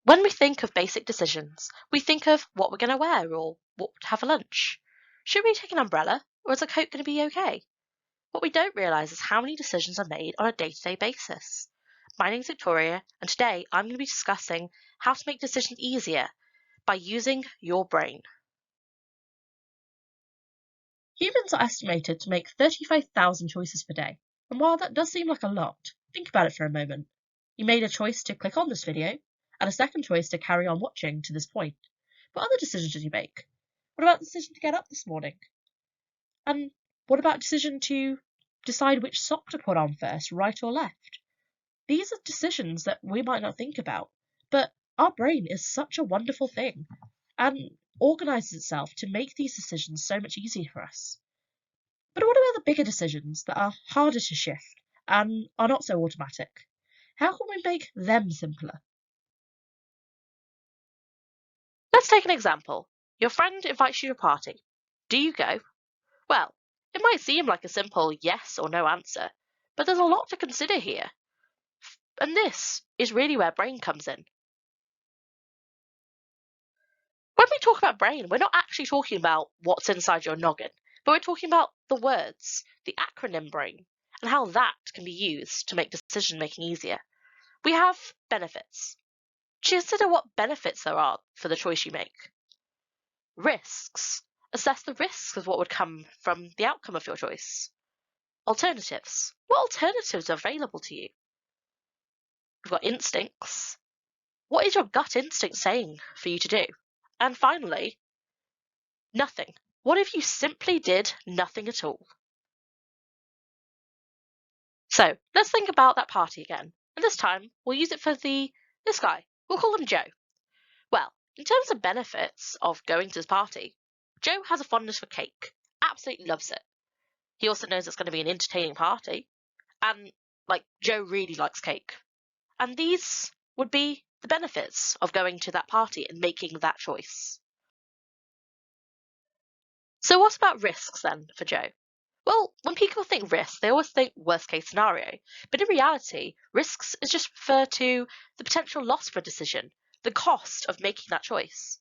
When we think of basic decisions, we think of what we're going to wear or what to have for lunch. Should we take an umbrella, or is a coat going to be okay? What we don't realise is how many decisions are made on a day-to-day basis. My name's Victoria, and today I'm going to be discussing how to make decisions easier by using your brain. Humans are estimated to make 35,000 choices per day, and while that does seem like a lot, think about it for a moment. You made a choice to click on this video, and a second choice to carry on watching to this point. What other decisions did you make? What about the decision to get up this morning? And what about the decision to decide which sock to put on first, right or left? These are decisions that we might not think about, but our brain is such a wonderful thing and organizes itself to make these decisions so much easier for us. But what about the bigger decisions that are harder to shift and are not so automatic? How can we make them simpler? Let's take an example. Your friend invites you to a party. Do you go? Well, it might seem like a simple yes or no answer, but there's a lot to consider here. And this is really where brain comes in. When we talk about brain, we're not actually talking about what's inside your noggin, but we're talking about the words, the acronym brain, and how that can be used to make decision making easier. We have benefits. Consider what benefits there are for the choice you make. Risks. Assess the risks of what would come from the outcome of your choice. Alternatives. What alternatives are available to you? We've got instincts. What is your gut instinct saying for you to do? And finally, nothing. What if you simply did nothing at all? So let's think about that party again. And this time, we'll use it for this guy. We'll call him Joe. Well, in terms of benefits of going to this party, Joe has a fondness for cake. Absolutely loves it. He also knows it's going to be an entertaining party. And, Joe really likes cake. And these would be the benefits of going to that party and making that choice. So what about risks then for Joe? Well, when people think risks, they always think worst case scenario. But in reality, risks is just refer to the potential loss for a decision, the cost of making that choice.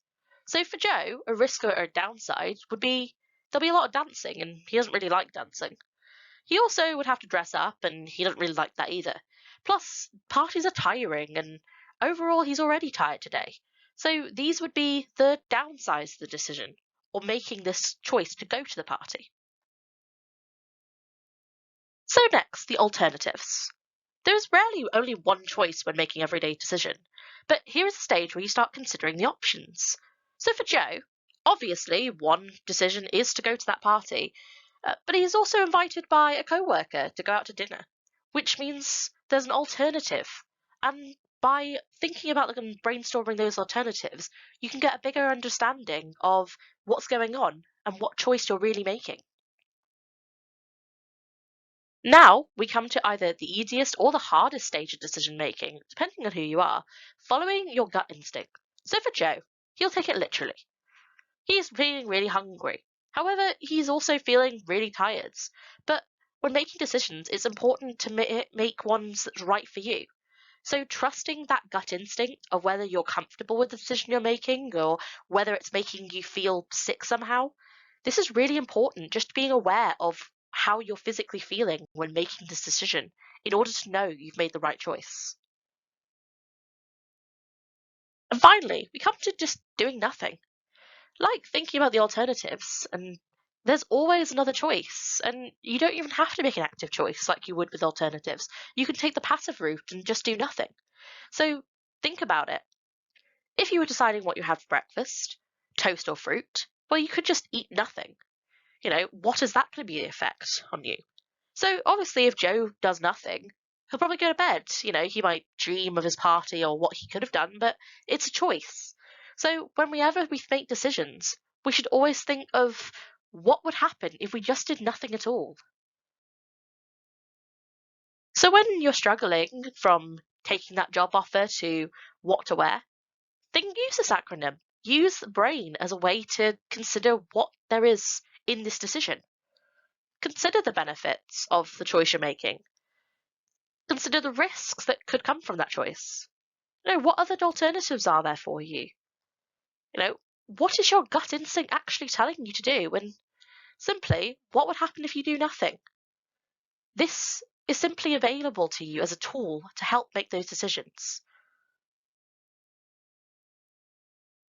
So for Joe, a risk or a downside would be there'll be a lot of dancing, and he doesn't really like dancing. He also would have to dress up, and he doesn't really like that either. Plus, parties are tiring, and overall, he's already tired today. So these would be the downsides of the decision, or making this choice to go to the party. So next, the alternatives. There is rarely only one choice when making everyday decision, but here is a stage where you start considering the options. So for Joe, obviously one decision is to go to that party, but he is also invited by a co-worker to go out to dinner, which means there's an alternative. And by thinking about and brainstorming those alternatives, you can get a bigger understanding of what's going on and what choice you're really making. Now we come to either the easiest or the hardest stage of decision making, depending on who you are, following your gut instinct. So for Joe, he'll take it literally. He's feeling really hungry. However, he's also feeling really tired. But when making decisions, it's important to make ones that's right for you. So trusting that gut instinct of whether you're comfortable with the decision you're making or whether it's making you feel sick somehow, this is really important, just being aware of how you're physically feeling when making this decision in order to know you've made the right choice. And finally, we come to just doing nothing. Like thinking about the alternatives, and there's always another choice, and you don't even have to make an active choice like you would with alternatives. You can take the passive route and just do nothing. So think about it. If you were deciding what you had for breakfast, toast or fruit, well, you could just eat nothing. What is that going to be the effect on you? So obviously, if Joe does nothing, he'll probably go to bed. He might dream of his party or what he could have done, but it's a choice. So whenever we make decisions, we should always think of what would happen if we just did nothing at all. So when you're struggling from taking that job offer to what to wear, use this acronym. Use the brain as a way to consider what there is in this decision. Consider the benefits of the choice you're making. Consider the risks that could come from that choice. What other alternatives are there for you? What is your gut instinct actually telling you to do? And simply, what would happen if you do nothing? This is simply available to you as a tool to help make those decisions.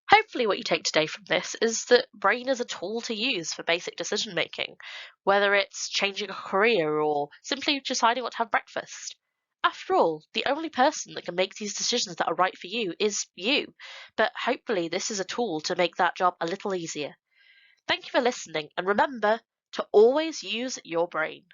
Hopefully what you take today from this is that brain is a tool to use for basic decision making, whether it's changing a career or simply deciding what to have breakfast. After all, the only person that can make these decisions that are right for you is you, but hopefully this is a tool to make that job a little easier. Thank you for listening, and remember to always use your brain.